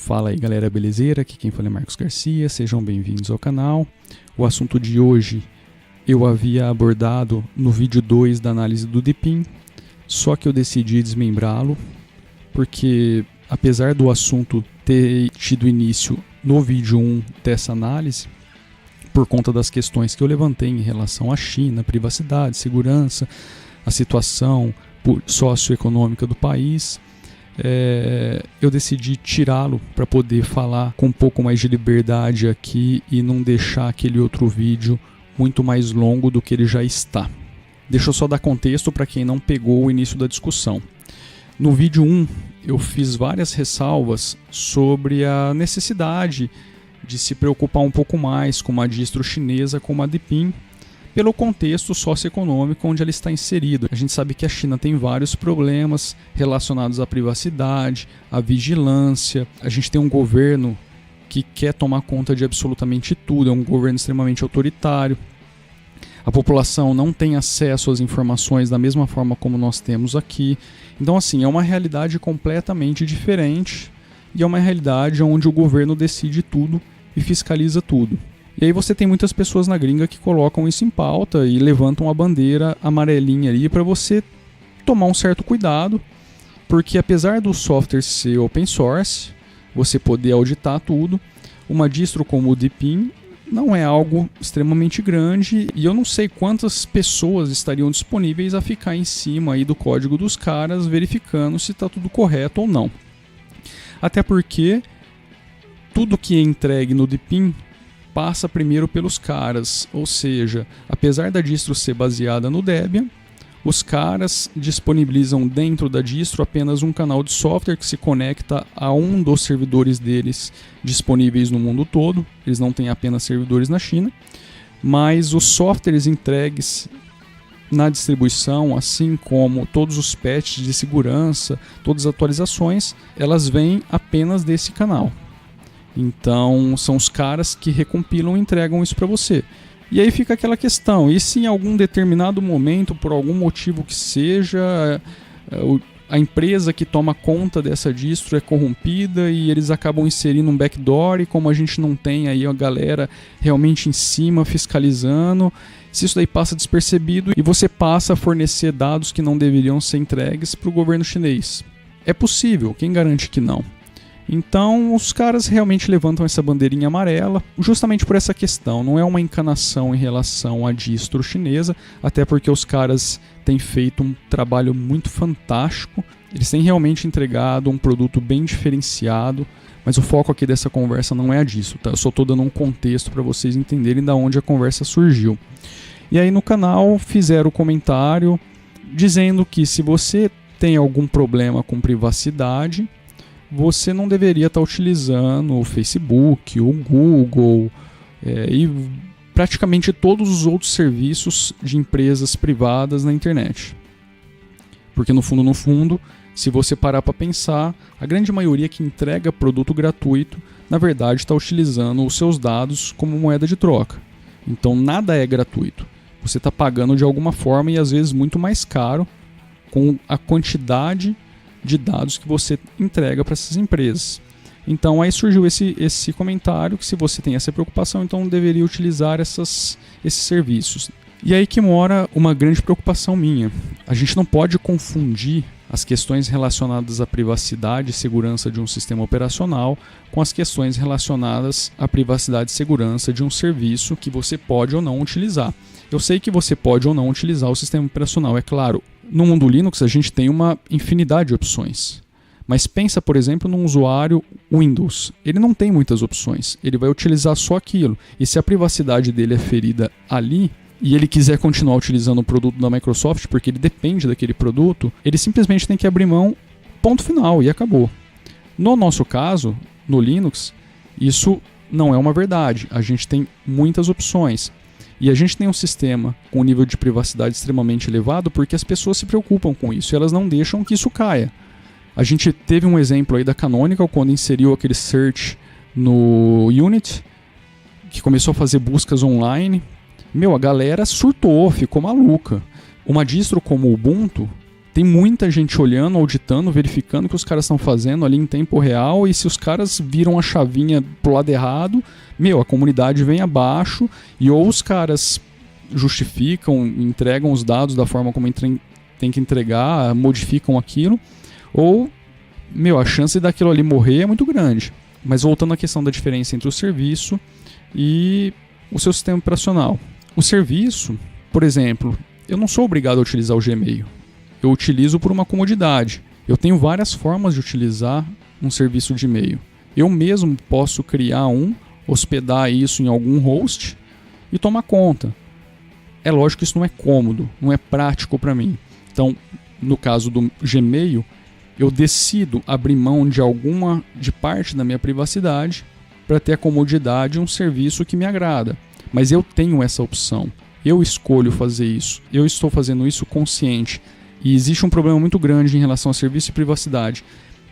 Fala aí galera, belezeira? Aqui quem fala é Marcos Garcia, sejam bem-vindos ao canal. O assunto de hoje eu havia abordado no vídeo 2 da análise do DePIN, só que eu decidi desmembrá-lo, porque apesar do assunto ter tido início no vídeo 1 dessa análise, por conta das questões que eu levantei em relação à China, privacidade, segurança, a situação socioeconômica do país, eu decidi tirá-lo para poder falar com um pouco mais de liberdade aqui e não deixar aquele outro vídeo muito mais longo do que ele já está. Deixa eu só dar contexto para quem não pegou o início da discussão. No vídeo 1 eu fiz várias ressalvas sobre a necessidade de se preocupar um pouco mais com uma distro chinesa como a DePIN, pelo contexto socioeconômico onde ela está inserida. A gente sabe que a China tem vários problemas relacionados à privacidade, à vigilância. A gente tem um governo que quer tomar conta de absolutamente tudo, é um governo extremamente autoritário. A população não tem acesso às informações da mesma forma como nós temos aqui. Então, assim, é uma realidade completamente diferente e é uma realidade onde o governo decide tudo e fiscaliza tudo. E aí você tem muitas pessoas na gringa que colocam isso em pauta e levantam a bandeira amarelinha ali para você tomar um certo cuidado, porque apesar do software ser open source, você poder auditar tudo, uma distro como o DePIN não é algo extremamente grande e eu não sei quantas pessoas estariam disponíveis a ficar em cima aí do código dos caras verificando se está tudo correto ou não. Até porque tudo que é entregue no DePIN passa primeiro pelos caras, ou seja, apesar da distro ser baseada no Debian, os caras disponibilizam dentro da distro apenas um canal de software que se conecta a um dos servidores deles disponíveis no mundo todo. Eles não têm apenas servidores na China, mas os softwares entregues na distribuição, assim como todos os patches de segurança, todas as atualizações, elas vêm apenas desse canal. Então são os caras que recompilam e entregam isso para você. E aí fica aquela questão, e se em algum determinado momento, por algum motivo que seja, a empresa que toma conta dessa distro é corrompida e eles acabam inserindo um backdoor, e como a gente não tem aí a galera realmente em cima fiscalizando, se isso daí passa despercebido e você passa a fornecer dados que não deveriam ser entregues para o governo chinês. É possível, quem garante que não? Então os caras realmente levantam essa bandeirinha amarela justamente por essa questão. Não é uma encanação em relação à distro chinesa, até porque os caras têm feito um trabalho muito fantástico. Eles têm realmente entregado um produto bem diferenciado, mas o foco aqui dessa conversa não é a disso, tá? Eu só estou dando um contexto para vocês entenderem da onde a conversa surgiu. E aí no canal fizeram o comentário dizendo que se você tem algum problema com privacidade, você não deveria estar utilizando o Facebook, o Google e praticamente todos os outros serviços de empresas privadas na internet. Porque no fundo, se você parar para pensar, a grande maioria que entrega produto gratuito, na verdade está utilizando os seus dados como moeda de troca. Então nada é gratuito. Você está pagando de alguma forma e às vezes muito mais caro com a quantidade de dados que você entrega para essas empresas. Então aí surgiu esse comentário que se você tem essa preocupação, então deveria utilizar esses serviços. E aí que mora uma grande preocupação minha. A gente não pode confundir as questões relacionadas à privacidade e segurança de um sistema operacional com as questões relacionadas à privacidade e segurança de um serviço que você pode ou não utilizar. Eu sei que você pode ou não utilizar o sistema operacional, é claro. No mundo Linux a gente tem uma infinidade de opções. Mas pensa, por exemplo, num usuário Windows. Ele não tem muitas opções. Ele vai utilizar só aquilo. E se a privacidade dele é ferida ali, e ele quiser continuar utilizando o produto da Microsoft, porque ele depende daquele produto, ele simplesmente tem que abrir mão, ponto final, e acabou. No nosso caso, no Linux, isso não é uma verdade. A gente tem muitas opções. E a gente tem um sistema com um nível de privacidade extremamente elevado porque as pessoas se preocupam com isso e elas não deixam que isso caia. A gente teve um exemplo aí da Canonical quando inseriu aquele search no Unity, que começou a fazer buscas online. A galera surtou, ficou maluca. Uma distro como o Ubuntu tem muita gente olhando, auditando, verificando o que os caras estão fazendo ali em tempo real, e se os caras viram a chavinha pro lado errado, a comunidade vem abaixo, e ou os caras justificam, entregam os dados da forma como tem que entregar, modificam aquilo, ou, a chance daquilo ali morrer é muito grande. Mas voltando à questão da diferença entre o serviço e o seu sistema operacional. O serviço, por exemplo, eu não sou obrigado a utilizar o Gmail. Eu utilizo por uma comodidade. Eu tenho várias formas de utilizar um serviço de e-mail. Eu mesmo posso criar hospedar isso em algum host e tomar conta. É lógico que isso não é cômodo, não é prático para mim. Então, no caso do Gmail, eu decido abrir mão de parte da minha privacidade para ter a comodidade de um serviço que me agrada. Mas eu tenho essa opção. Eu escolho fazer isso. Eu estou fazendo isso consciente. E existe um problema muito grande em relação a serviço e privacidade.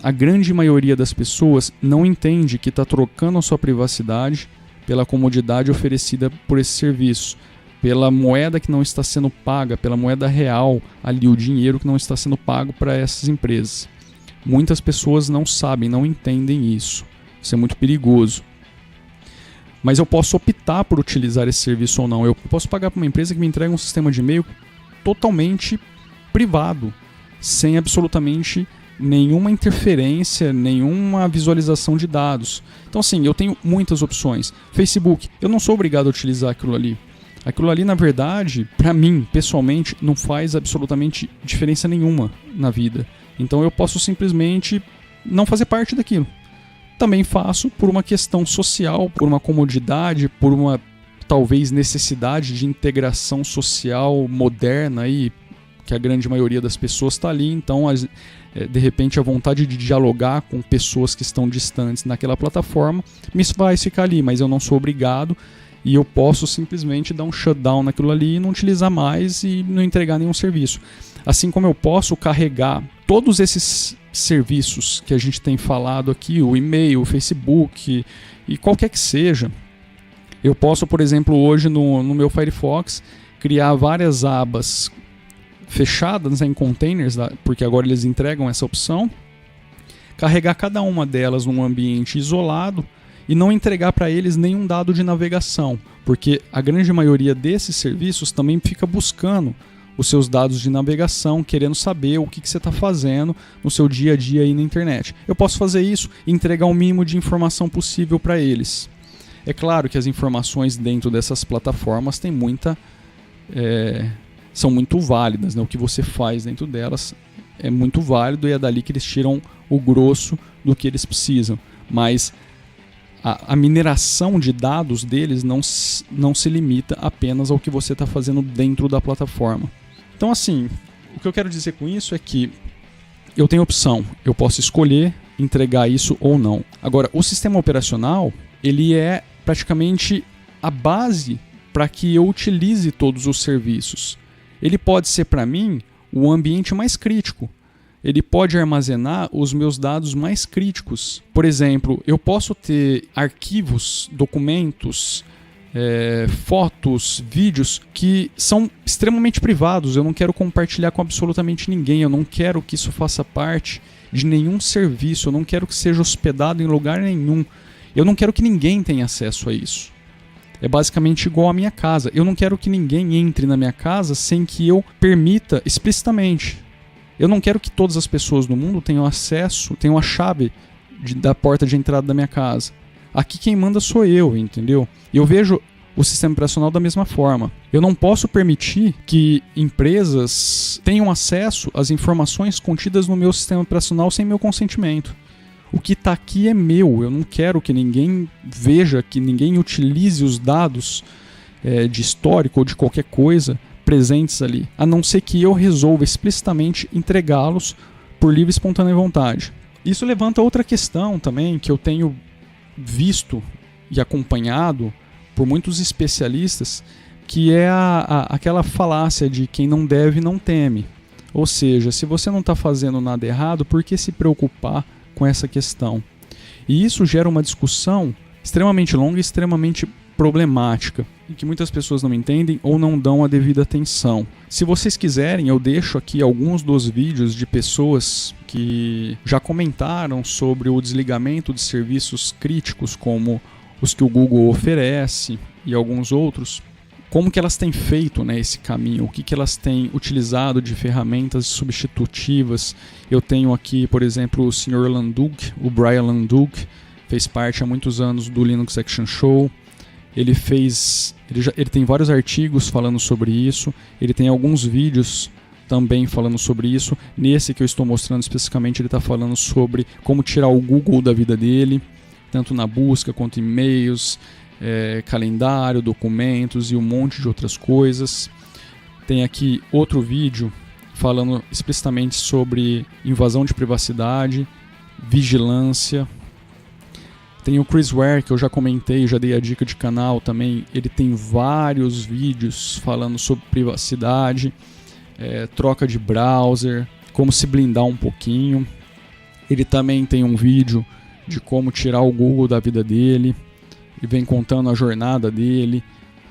A grande maioria das pessoas não entende que está trocando a sua privacidade pela comodidade oferecida por esse serviço, pela moeda que não está sendo paga, pela moeda real, ali o dinheiro que não está sendo pago para essas empresas. Muitas pessoas não sabem, não entendem isso. Isso é muito perigoso. Mas eu posso optar por utilizar esse serviço ou não. Eu posso pagar para uma empresa que me entrega um sistema de e-mail totalmente privado, sem absolutamente nenhuma interferência, nenhuma visualização de dados. Então, assim, eu tenho muitas opções. Facebook, eu não sou obrigado a utilizar aquilo ali. Aquilo ali, na verdade, para mim, pessoalmente, não faz absolutamente diferença nenhuma na vida. Então eu posso simplesmente não fazer parte daquilo. Também faço por uma questão social, por uma comodidade, por uma talvez necessidade de integração social moderna aí, que a grande maioria das pessoas está ali. Então, de repente, a vontade de dialogar com pessoas que estão distantes naquela plataforma me faz ficar ali, mas eu não sou obrigado. E eu posso simplesmente dar um shutdown naquilo ali e não utilizar mais e não entregar nenhum serviço. Assim como eu posso carregar todos esses serviços que a gente tem falado aqui, o e-mail, o Facebook e qualquer que seja. Eu posso, por exemplo, hoje no meu Firefox, criar várias abas fechadas em containers, porque agora eles entregam essa opção, carregar cada uma delas num ambiente isolado, e não entregar para eles nenhum dado de navegação, porque a grande maioria desses serviços também fica buscando os seus dados de navegação, querendo saber o que você está fazendo no seu dia a dia aí na internet. Eu posso fazer isso e entregar o mínimo de informação possível para eles. É claro que as informações dentro dessas plataformas são muito válidas, né? O que você faz dentro delas é muito válido e é dali que eles tiram o grosso do que eles precisam. Mas a mineração de dados deles não se limita apenas ao que você está fazendo dentro da plataforma. Então, assim, o que eu quero dizer com isso é que eu tenho opção, eu posso escolher entregar isso ou não. Agora, o sistema operacional, ele é praticamente a base para que eu utilize todos os serviços. Ele pode ser, para mim, o ambiente mais crítico. Ele pode armazenar os meus dados mais críticos. Por exemplo, eu posso ter arquivos, documentos, fotos, vídeos que são extremamente privados. Eu não quero compartilhar com absolutamente ninguém. Eu não quero que isso faça parte de nenhum serviço. Eu não quero que seja hospedado em lugar nenhum. Eu não quero que ninguém tenha acesso a isso. É basicamente igual à minha casa. Eu não quero que ninguém entre na minha casa sem que eu permita explicitamente. Eu não quero que todas as pessoas no mundo tenham acesso, tenham a chave da porta de entrada da minha casa. Aqui quem manda sou eu, entendeu? Eu vejo o sistema operacional da mesma forma. Eu não posso permitir que empresas tenham acesso às informações contidas no meu sistema operacional sem meu consentimento. O que está aqui é meu. Eu não quero que ninguém veja, que ninguém utilize os dados de histórico ou de qualquer coisa presentes ali, a não ser que eu resolva explicitamente entregá-los por livre e espontânea vontade. Isso levanta outra questão também que eu tenho visto e acompanhado por muitos especialistas, que é aquela falácia de quem não deve não teme. Ou seja, se você não está fazendo nada errado, por que se preocupar com essa questão? E isso gera uma discussão extremamente longa e extremamente problemática e que muitas pessoas não entendem ou não dão a devida atenção. Se vocês quiserem, eu deixo aqui alguns dos vídeos de pessoas que já comentaram sobre o desligamento de serviços críticos como os que o Google oferece e alguns outros, como que elas têm feito, né, esse caminho, o que elas têm utilizado de ferramentas substitutivas. Eu tenho aqui, por exemplo, o Sr. Landuc, o Brian Landuc, fez parte há muitos anos do Linux Action Show. Ele tem vários artigos falando sobre isso, ele tem alguns vídeos também falando sobre isso. Nesse que eu estou mostrando especificamente, ele está falando sobre como tirar o Google da vida dele, tanto na busca quanto e-mails, calendário, documentos e um monte de outras coisas. Tem aqui outro vídeo falando explicitamente sobre invasão de privacidade, vigilância. Tem o Chris Ware, que eu já comentei, já dei a dica de canal também. Ele tem vários vídeos falando sobre privacidade, troca de browser, como se blindar um pouquinho. Ele também tem um vídeo de como tirar o Google da vida dele. E vem contando a jornada dele,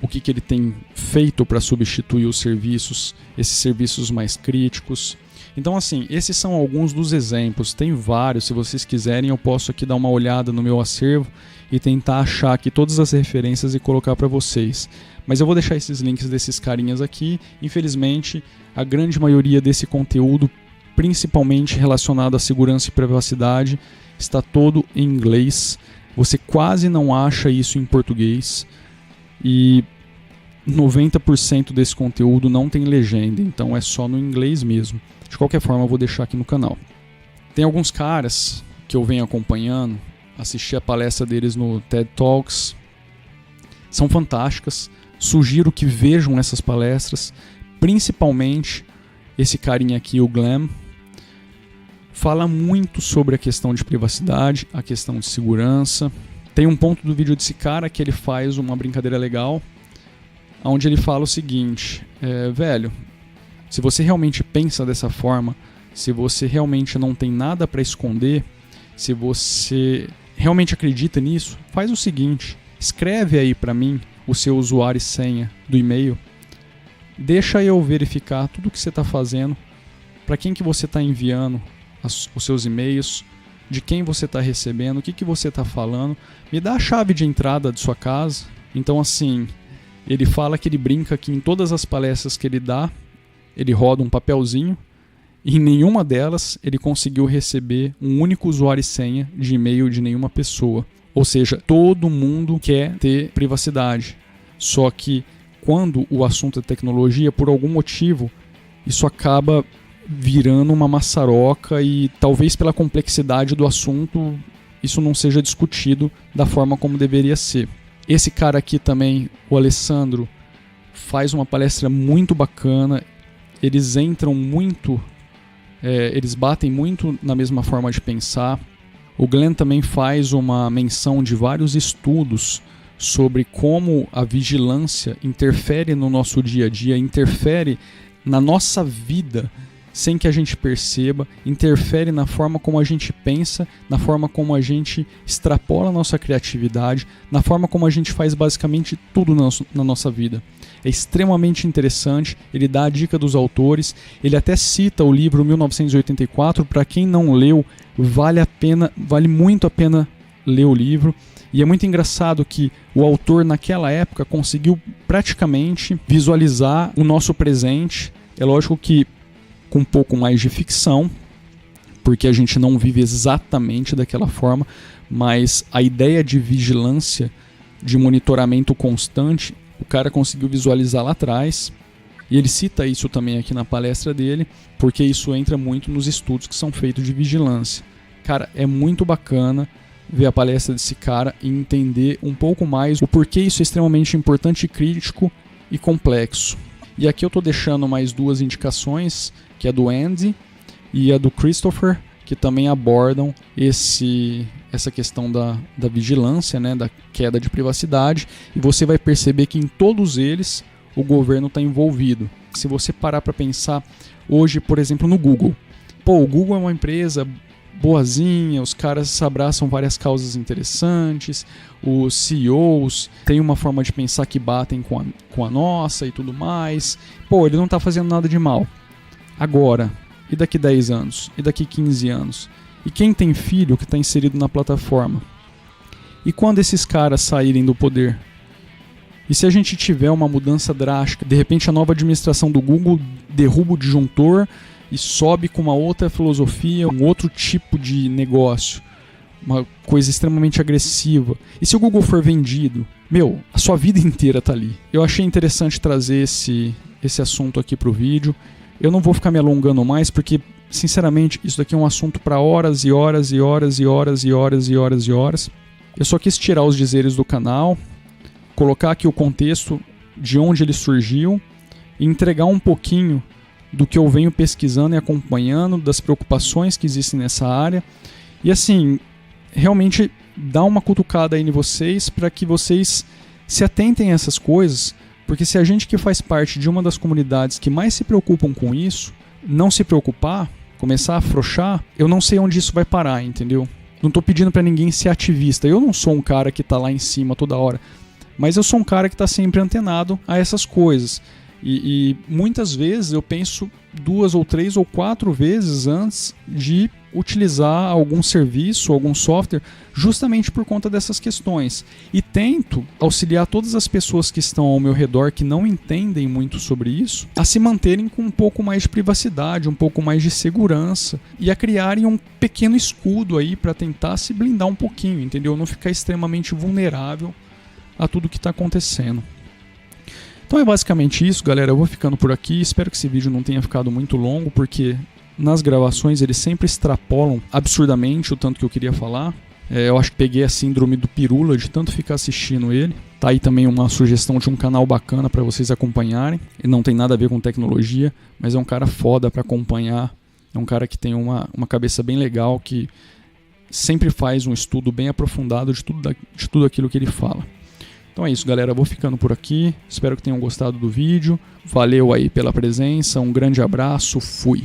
o que ele tem feito para substituir os serviços, esses serviços mais críticos. Então, assim, esses são alguns dos exemplos. Tem vários, se vocês quiserem eu posso aqui dar uma olhada no meu acervo e tentar achar aqui todas as referências e colocar para vocês. Mas eu vou deixar esses links desses carinhas aqui. Infelizmente, a grande maioria desse conteúdo, principalmente relacionado à segurança e privacidade, está todo em inglês. Você quase não acha isso em português. E 90% desse conteúdo não tem legenda, então é só no inglês mesmo. De qualquer forma, eu vou deixar aqui no canal. Tem alguns caras que eu venho acompanhando, assisti a palestra deles no TED Talks. São fantásticas. Sugiro que vejam essas palestras, principalmente esse carinha aqui, o Glenn. Fala muito sobre a questão de privacidade, a questão de segurança. Tem um ponto do vídeo desse cara que ele faz uma brincadeira legal, onde ele fala o seguinte: velho, se você realmente pensa dessa forma, se você realmente não tem nada para esconder, se você realmente acredita nisso, faz o seguinte: escreve aí para mim o seu usuário e senha do e-mail, deixa eu verificar tudo o que você está fazendo, para quem que você está enviando os seus e-mails, de quem você está recebendo, o que você está falando, me dá a chave de entrada de sua casa. Então, assim, ele fala que ele brinca que em todas as palestras que ele dá, ele roda um papelzinho e em nenhuma delas ele conseguiu receber um único usuário e senha de e-mail de nenhuma pessoa. Ou seja, todo mundo quer ter privacidade. Só que quando o assunto é tecnologia, por algum motivo, isso acaba virando uma maçaroca e talvez pela complexidade do assunto isso não seja discutido da forma como deveria ser. Esse cara aqui também, o Alessandro, faz uma palestra muito bacana. Eles entram muito, eles batem muito na mesma forma de pensar. O Glenn também faz uma menção de vários estudos sobre como a vigilância interfere no nosso dia a dia, interfere na nossa vida sem que a gente perceba, interfere na forma como a gente pensa, na forma como a gente extrapola a nossa criatividade, na forma como a gente faz basicamente tudo na nossa vida. É extremamente interessante, ele dá a dica dos autores, ele até cita o livro 1984, para quem não leu, vale muito a pena ler o livro. E é muito engraçado que o autor naquela época conseguiu praticamente visualizar o nosso presente. É lógico que com um pouco mais de ficção, porque a gente não vive exatamente daquela forma, mas a ideia de vigilância, de monitoramento constante, o cara conseguiu visualizar lá atrás, e ele cita isso também aqui na palestra dele, porque isso entra muito nos estudos que são feitos de vigilância. Cara, é muito bacana ver a palestra desse cara e entender um pouco mais o porquê isso é extremamente importante, crítico e complexo. E aqui eu estou deixando mais duas indicações, que é a do Andy e a do Christopher, que também abordam essa questão da vigilância, né, da queda de privacidade, e você vai perceber que em todos eles o governo está envolvido. Se você parar para pensar hoje, por exemplo, no Google. O Google é uma empresa boazinha, os caras abraçam várias causas interessantes, os CEOs têm uma forma de pensar que batem com a nossa e tudo mais. Pô, ele não tá fazendo nada de mal. Agora, e daqui 10 anos? E daqui 15 anos? E quem tem filho que está inserido na plataforma? E quando esses caras saírem do poder? E se a gente tiver uma mudança drástica, de repente a nova administração do Google derruba o disjuntor e sobe com uma outra filosofia, um outro tipo de negócio, uma coisa extremamente agressiva. E se o Google for vendido? Meu, a sua vida inteira está ali. Eu achei interessante trazer esse assunto aqui para o vídeo. Eu não vou ficar me alongando mais, porque, sinceramente, isso daqui é um assunto para horas e horas e horas e horas e horas e horas e horas. Eu só quis tirar os dizeres do canal, colocar aqui o contexto de onde ele surgiu e entregar um pouquinho do que eu venho pesquisando e acompanhando, das preocupações que existem nessa área. E assim, realmente dar uma cutucada aí em vocês para que vocês se atentem a essas coisas, porque se a gente que faz parte de uma das comunidades que mais se preocupam com isso, não se preocupar, começar a afrouxar, eu não sei onde isso vai parar, entendeu? Não estou pedindo para ninguém ser ativista, eu não sou um cara que está lá em cima toda hora, mas eu sou um cara que está sempre antenado a essas coisas. E muitas vezes eu penso 2 ou 3 ou 4 vezes antes de utilizar algum serviço, algum software, justamente por conta dessas questões. E tento auxiliar todas as pessoas que estão ao meu redor, que não entendem muito sobre isso, a se manterem com um pouco mais de privacidade, um pouco mais de segurança e a criarem um pequeno escudo aí para tentar se blindar um pouquinho, entendeu? Não ficar extremamente vulnerável a tudo que está acontecendo. Então é basicamente isso, galera. Eu vou ficando por aqui. Espero que esse vídeo não tenha ficado muito longo, porque nas gravações eles sempre extrapolam absurdamente o tanto que eu queria falar. Eu acho que peguei a síndrome do pirula de tanto ficar assistindo ele. Tá aí também uma sugestão de um canal bacana para vocês acompanharem. Ele não tem nada a ver com tecnologia, mas é um cara foda para acompanhar. É um cara que tem uma cabeça bem legal, que sempre faz um estudo bem aprofundado de tudo aquilo que ele fala. Então é isso, galera. Eu vou ficando por aqui. Espero que tenham gostado do vídeo. Valeu aí pela presença. Um grande abraço. Fui.